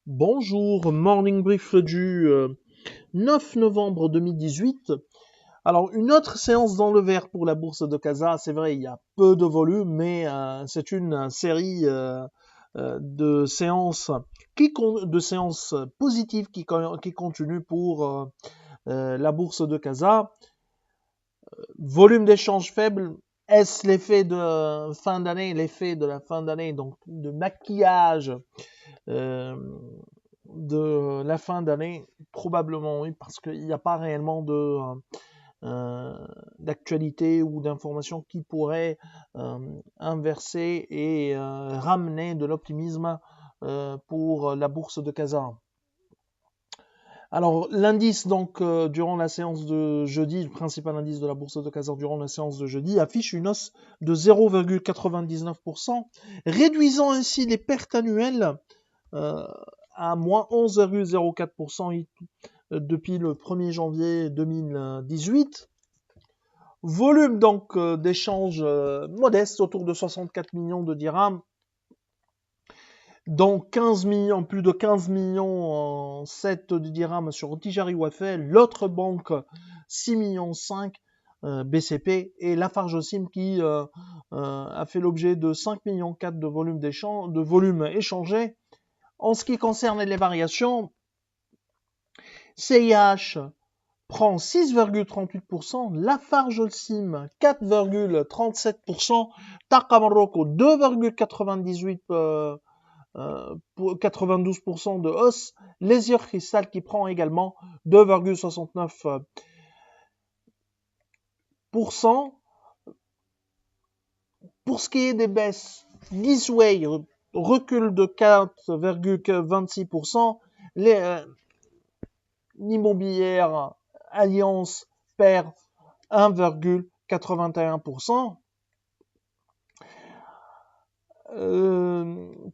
Bonjour, Morning Brief du 9 novembre 2018. Alors, une autre séance dans le vert pour la bourse de Casa. C'est vrai, il y a peu de volume, mais c'est une série de séances de séances positives qui continuent pour la bourse de Casa. Volume d'échange faible. Est-ce l'effet de fin d'année, l'effet de la fin d'année, donc de maquillage de la fin d'année? Probablement oui, parce qu'il n'y a pas réellement d'actualité ou d'informations qui pourraient inverser et ramener de l'optimisme pour la bourse de Casa. Alors l'indice donc durant la séance de jeudi, le principal indice de la bourse de Casa durant la séance de jeudi affiche une hausse de 0,99%, réduisant ainsi les pertes annuelles à moins 11,04% depuis le 1er janvier 2018. Volume donc d'échanges modeste autour de 64 millions de dirhams, dont 15 millions, plus de 15 millions en 7 de dirhams sur Tijari Wafel, l'autre banque 6 millions 5 BCP et Lafarge Sim qui a fait l'objet de 5 millions 4 de volume échangé. En ce qui concerne les variations, CIH prend 6,38%, Lafarge Sim 4,37%, Tarqa Morocco 2,98%, pour 92% de hausse, Lézir Cristal qui prend également 2,69%. Pour ce qui est des baisses, Gisway recule de 4,26%, l'immobilière Alliance perd 1,81%.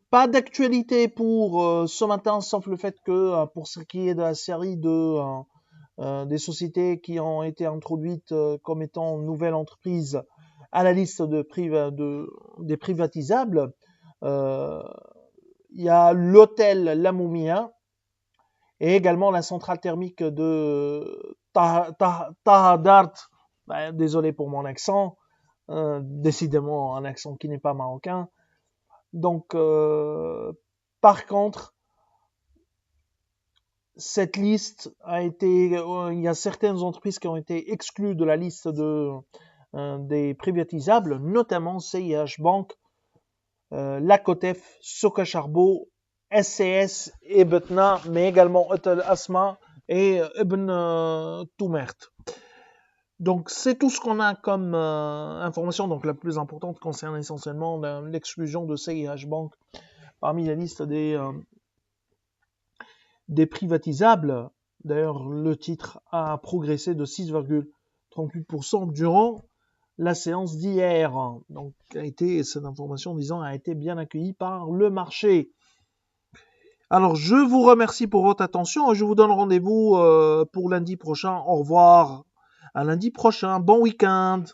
Pas d'actualité pour ce matin, sauf le fait que pour ce qui est de la série des sociétés qui ont été introduites comme étant nouvelles entreprises à la liste des privatisables, il y a l'hôtel La Moumia et également la centrale thermique de Tahadart. Désolé pour mon accent, décidément un accent qui n'est pas marocain. Donc, par contre, cette liste a été, il y a certaines entreprises qui ont été exclues de la liste des privatisables, notamment CIH Bank, Lacotef, Soka Charbo, SCS et Betna, mais également Hotel Asma et Ibn Toumert. Donc c'est tout ce qu'on a comme information. Donc la plus importante concerne essentiellement l'exclusion de CIH Bank parmi la liste des privatisables. D'ailleurs, le titre a progressé de 6,38% durant la séance d'hier. Donc, cette information, disons, a été bien accueillie par le marché. Alors, je vous remercie pour votre attention et je vous donne rendez-vous pour lundi prochain. Au revoir. À lundi prochain. Bon week-end.